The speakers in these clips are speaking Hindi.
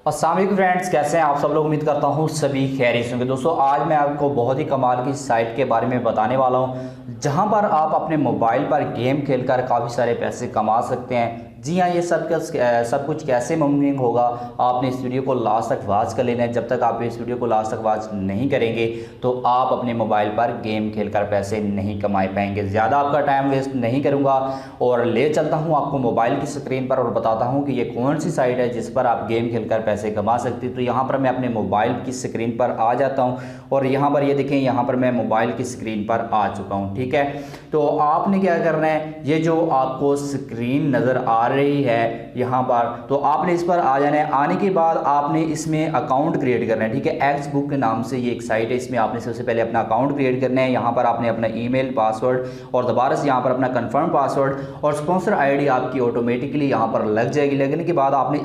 अस्सलाम वालेकुम फ्रेंड्स, कैसे हैं आप सब लोग। उम्मीद करता हूँ सभी खैरियत होंगे। दोस्तों आज मैं आपको बहुत ही कमाल की साइट के बारे में बताने वाला हूँ जहाँ पर आप अपने मोबाइल पर गेम खेलकर काफ़ी सारे पैसे कमा सकते हैं। जी हाँ, ये सब कुछ कैसे मुमकिन होगा, आपने इस वीडियो को लास्ट तक वॉच कर लेना है। जब तक आप इस वीडियो को लास्ट तक वॉच नहीं करेंगे तो आप अपने मोबाइल पर गेम खेलकर पैसे नहीं कमा पाएंगे। ज़्यादा आपका टाइम वेस्ट नहीं करूँगा और ले चलता हूँ आपको मोबाइल की स्क्रीन पर और बताता हूँ कि ये कौन सी साइट है जिस पर आप गेम खेलकर पैसे कमा सकते हैं। तो यहाँ पर मैं अपने मोबाइल की स्क्रीन पर आ जाता हूँ और यहाँ पर ये देखें, यहाँ पर मैं मोबाइल की स्क्रीन पर आ चुका हूँ। ठीक है, तो आपने क्या करना है, ये जो आपको स्क्रीन नज़र आ रही है यहाँ पर, तो आपने इस पर आ जाना है। आने के बाद आपने इसमें अकाउंट क्रिएट करना है। ठीक है, एक्स बुक के नाम से ये एक साइट है, इसमें आपने सबसे पहले अपना अकाउंट क्रिएट करना है। यहाँ पर आपने अपना ईमेल पासवर्ड और दोबारा से यहाँ पर अपना कंफर्म पासवर्ड और स्पॉन्सर आईडी आपकी ऑटोमेटिकली यहाँ पर लग जाएगी। लगने के बाद आपने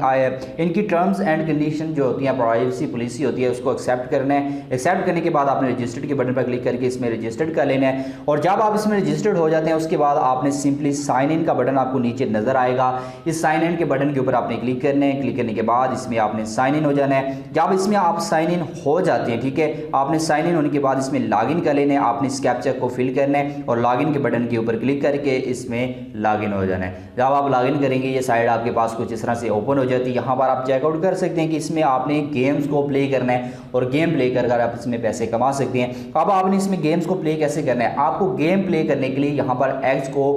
इनकी टर्म्स एंड कंडीशन जो होती है, प्राइवेसी पॉलिसी होती है, उसको एक्सेप्ट करना है। एक्सेप्ट करने के बाद आपने रजिस्टर्ड के बटन पर क्लिक करके इसमें रजिस्टर्ड कर लेना है। और जब आप इसमें रजिस्टर्ड हो जाते हैं उसके बाद आपने सिंपली साइन इन का बटन आपको नीचे नजर आएगा। इस साइन इन के बटन के ऊपर आपने क्लिक करना है। क्लिक करने के बाद इसमें आपने साइन इन हो जाना है। जब इसमें आप साइन इन हो जाते हैं, ठीक है, आपने साइन इन होने के बाद इसमें लॉगिन कर लेना है। आपने इस कैप्चा को फिल करना है और लॉगिन के बटन के ऊपर क्लिक करके इसमें लॉगिन हो जाना है। जब आप लॉगिन करेंगे ये साइट आपके पास कुछ इस तरह से ओपन हो जाती है। यहाँ पर आप चेकआउट कर सकते हैं कि इसमें आपने गेम्स को प्ले करना है और गेम प्ले कर आप इसमें पैसे कमा सकते हैं। अब आपने इसमें गेम्स को प्ले कैसे करना है, आपको गेम प्ले करने के लिए यहाँ पर एग्स को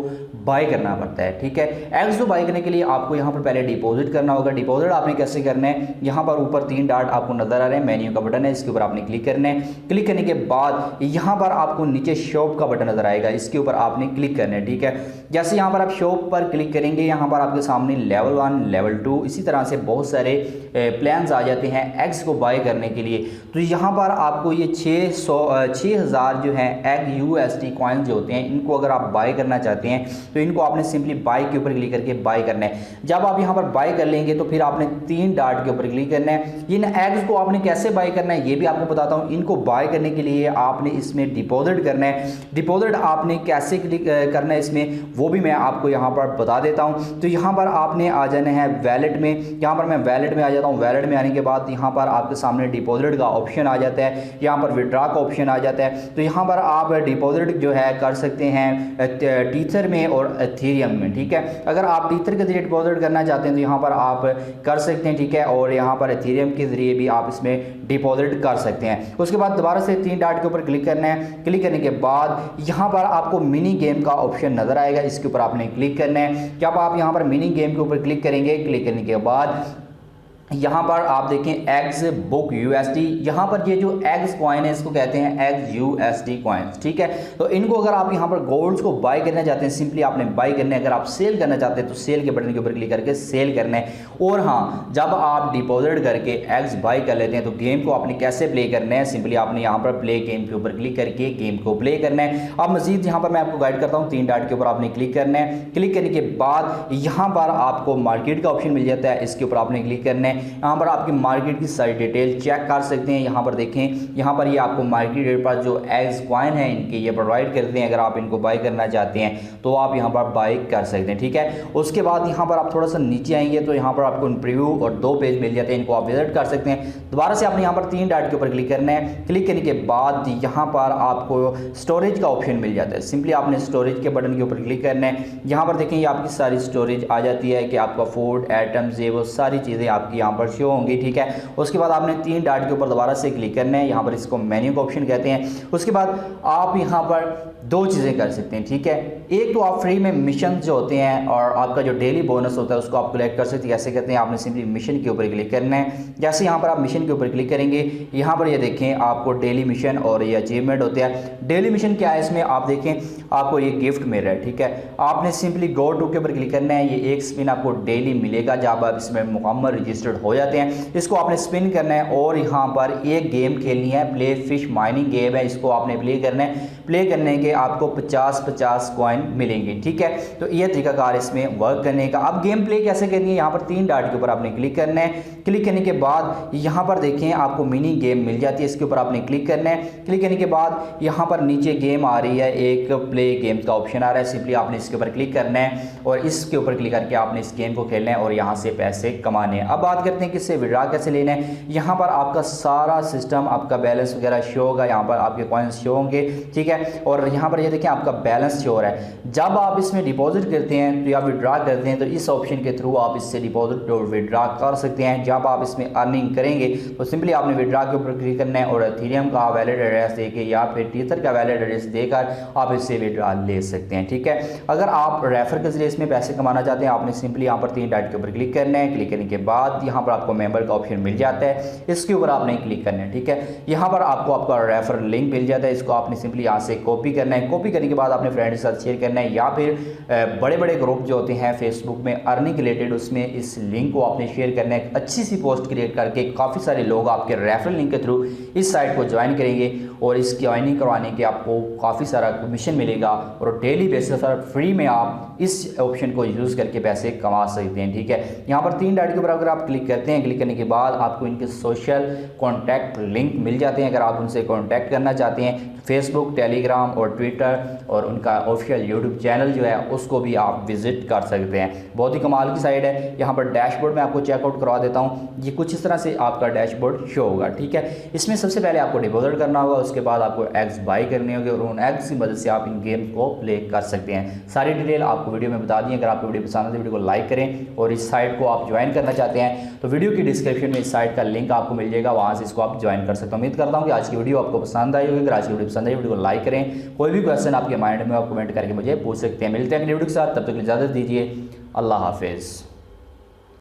बाय करना पड़ता है। ठीक है, एग्स को बाय करने के लिए आपको यहाँ पर पहले डिपॉजिट करना होगा। डिपॉजिट आपने कैसे करना है, यहाँ पर ऊपर 3 डॉट आपको नजर आ रहे हैं, मेन्यू का बटन है, इसके ऊपर आपने क्लिक करना है। क्लिक करने के बाद यहाँ पर आपको नीचे शॉप का बटन नजर आएगा, इसके ऊपर आपने क्लिक करना है। ठीक है, जैसे यहाँ पर आप शॉप पर क्लिक करेंगे यहाँ पर आपके सामने लेवल 1 लेवल 2 इसी तरह से बहुत सारे प्लान्स आ जाते हैं एग्स को बाय करने के लिए। तो यहाँ पर आपको ये 6000 जो है एग USD कॉइन जो होते हैं, इनको अगर आप बाय करना चाहते हैं तो इनको आपने सिंपली बाय के ऊपर क्लिक करके बाय करना है। जब आप यहाँ पर बाय कर लेंगे तो फिर आपने 3 डॉट के ऊपर क्लिक करना है। इन एग्स को आपने कैसे बाय करना है ये भी आपको बताता हूँ। इनको बाय करने के लिए आपने इसमें डिपॉजिट करना है। डिपॉजिट आपने कैसे क्लिक करना है इसमें वो भी मैं आपको यहाँ पर बता देता हूँ। तो यहाँ पर आपने आ जाना है वैलेट में। यहाँ पर मैं वैलेट में आ जाता हूँ। वैलेट में आने के बाद यहाँ पर आपके सामने डिपॉजिट का ऑप्शन आ जाता है, यहाँ पर विड्रॉ का ऑप्शन आ जाता है। तो यहाँ पर आप डिपॉजिट जो है कर सकते हैं टीथर में और एथेरियम में। ठीक है, अगर आप टीथर के जरिए डिपॉजिट करना चाहते हैं तो यहाँ पर आप कर सकते हैं। ठीक है, और यहाँ पर एथेरियम के जरिए भी आप इसमें डिपॉजिट कर सकते हैं। उसके बाद दोबारा से 3 डॉट के ऊपर क्लिक करना है। क्लिक करने के बाद यहाँ पर आपको मिनी गेम का ऑप्शन नजर आएगा, इसके ऊपर आपने क्लिक करना है। जब आप यहाँ पर मिनी गेम के ऊपर क्लिक करेंगे, क्लिक करने के बाद यहाँ पर आप देखें एग्स बुक USD, यहाँ पर ये जो एग्स कॉइन है इसको कहते हैं एग्स USD कॉइन्स। ठीक है, तो इनको अगर आप यहाँ पर गोल्ड्स को बाय करना चाहते हैं सिंपली आपने बाय करना है। अगर आप सेल करना चाहते हैं तो सेल के बटन के ऊपर क्लिक करके सेल करना है। और हाँ, जब आप डिपॉजिट करके एग्स बाय कर लेते हैं तो गेम को आपने कैसे प्ले करना है, सिंपली आपने यहाँ पर प्ले गेम के ऊपर क्लिक करके गेम को प्ले करना है। अब मजीद यहाँ पर मैं आपको गाइड करता हूँ, 3 डॉट के ऊपर आपने क्लिक करना है। क्लिक करने के बाद यहाँ पर आपको मार्केट का ऑप्शन मिल जाता है, इसके ऊपर आपने क्लिक करना है। यहाँ पर आपकी मार्केट की सारी डिटेल चेक कर सकते हैं। यहाँ पर देखें, यहाँ पर ये आपको मार्केट रेट पर जो एग्स कॉइन है इनके ये प्रोवाइड करते हैं। अगर आप इनको बाय करना चाहते हैं तो आप यहाँ पर बाय कर सकते हैं। ठीक है, उसके बाद यहाँ पर आप थोड़ा सा नीचे आएंगे तो यहाँ पर आपको प्रीव्यू और 2 पेज मिल जाते हैं, इनको आप विजिट कर सकते हैं। दोबारा से आपने यहाँ पर 3 डॉट के ऊपर क्लिक करना है। क्लिक करने के बाद यहाँ पर आपको स्टोरेज का ऑप्शन मिल जाता है, सिंपली आपने स्टोरेज के बटन के ऊपर क्लिक करना है। यहाँ पर देखें, ये आपकी सारी स्टोरेज आ जाती है कि आपका फूड आइटम्स ये वो सारी चीज़ें आपकी यहाँ पर शो होंगी। ठीक है, उसके बाद आपने 3 डॉट के ऊपर दोबारा से क्लिक करना है। यहाँ पर इसको मेन्यू का ऑप्शन कहते हैं। उसके बाद आप यहाँ पर 2 चीज़ें कर सकते हैं। ठीक है, एक तो आप फ्री में मिशन जो होते हैं और आपका जो डेली बोनस होता है उसको आप कलेक्ट कर सकते हैं। कैसे करते हैं, आपने सिंपली मिशन के ऊपर क्लिक करना है। जैसे यहाँ पर आप मिशन के ऊपर क्लिक करेंगे, यहाँ पर ये देखें आपको डेली मिशन और ये अचीवमेंट होते हैं। डेली मिशन क्या है, इसमें आप देखें आपको ये गिफ्ट मिल रहा है। ठीक है, आपने सिंपली गो टू के ऊपर क्लिक करना है। ये 1 स्पिन आपको डेली मिलेगा जब आप इसमें मुकम्मल रजिस्टर्ड हो जाते हैं। इसको आपने स्पिन करना है और यहाँ पर एक गेम खेलनी है, प्ले फिश माइनिंग गेम है, इसको आपने प्ले करना है। प्ले करने के आपको 50-50 कॉइन मिलेंगे। ठीक है, तो ये तरीकाकार इसमें वर्क करने का। अब गेम प्ले कैसे करनी है, यहाँ पर 3 डॉट के ऊपर आपने क्लिक करना है। क्लिक करने के बाद यहाँ पर देखें आपको मिनी गेम मिल जाती है, इसके ऊपर आपने क्लिक करना है। क्लिक करने के बाद यहाँ पर नीचे गेम आ रही है, एक प्ले गेम का ऑप्शन आ रहा है, सिंपली आपने इसके ऊपर क्लिक करना है और इसके ऊपर क्लिक करके आपने इस गेम को खेलना है और यहाँ से पैसे कमाने हैं। अब बात करते हैं कि इससे विड्रा कैसे लेना है। यहाँ पर आपका सारा सिस्टम, आपका बैलेंस वगैरह शो होगा, यहाँ पर आपके कॉइन्स शो होंगे, ठीक है। और यहाँ पर ये देखें आपका बैलेंस शो हो रहा है। जब आप इसमें डिपॉजिट करते हैं तो या विड्रा करते हैं तो इस ऑप्शन के थ्रू आप इससे डिपॉजिट और विड्रा कर सकते हैं। जब आप इसमें अर्निंग करेंगे तो सिंपली आपने विड्रा के ऊपर क्लिक करना है और एथेरियम का वैलिड एड्रेस देके या फिर टीथर का वैलिड एड्रेस देकर आप इससे विड्रा ले सकते हैं, ठीक है। अगर आप रेफर के जरिए इसमें पैसे कमाना चाहते हैं, आपने सिंपली यहाँ पर 3 डॉट के ऊपर क्लिक करना है। क्लिक करने के बाद यहाँ पर आपको मेंबर का ऑप्शन मिल जाता है, इसके ऊपर आपने क्लिक करना है, ठीक है। यहाँ पर आपको आपका रेफर लिंक मिल जाता है, इसको आपने सिंपली यहाँ से कॉपी करना है। कॉपी करने के बाद अपने फ्रेंड के साथ शेयर करना है या फिर बड़े बड़े ग्रुप जो होते हैं फेसबुक में अर्निंग रिलेटेड, उसमें इस लिंक को आपने शेयर करना है। अच्छी सी पोस्ट क्रिएट करके काफ़ी सारे लोग आपके रेफरल लिंक के थ्रू इस साइट को ज्वाइन करेंगे और इसकी ज्वाइनिंग करवाने के आपको काफ़ी सारा कमीशन मिलेगा और डेली बेसिस पर फ्री में आप इस ऑप्शन को यूज़ करके पैसे कमा सकते हैं, ठीक है। यहाँ पर 3 डॉट के ऊपर अगर आप क्लिक करते हैं, क्लिक करने के बाद आपको इनके सोशल कॉन्टैक्ट लिंक मिल जाते हैं। अगर आप उनसे कॉन्टैक्ट करना चाहते हैं, फेसबुक, टेलीग्राम और ट्विटर और उनका ऑफिशियल यूट्यूब चैनल जो है उसको भी आप विजिट कर सकते हैं। बहुत ही कमाल की साइट है। यहाँ पर डैशबोर्ड में आपको चेकआउट करवा देता हूँ। ये कुछ इस तरह से आपका डैशबोर्ड शो होगा, ठीक है। इसमें सबसे पहले आपको डिपॉजिट करना होगा, उसके बाद आपको एग्स बाई करने होंगे और उन एग्स की मदद से आप इन गेम को प्ले कर सकते हैं। सारी डिटेल आपको वीडियो में बता दी। अगर आपको वीडियो पसंद है तो वीडियो को लाइक करें और इस साइट को आप ज्वाइन करना चाहते हैं तो वीडियो की डिस्क्रिप्शन में इस साइट का लिंक आपको मिल जाएगा, वहाँ से इसको आप ज्वाइन कर सकते हैं। उम्मीद करता हूँ कि आज की वीडियो आपको पसंद आई होगी। अगर आज की वीडियो पसंद आई वीडियो को लाइक करें। कोई भी क्वेश्चन आपके माइंड में आप कमेंट करके मुझे पूछ सकते हैं। मिलते हैं अगली वीडियो के साथ, तब तक इजाज़त दीजिए। अल्लाह हाफिज़।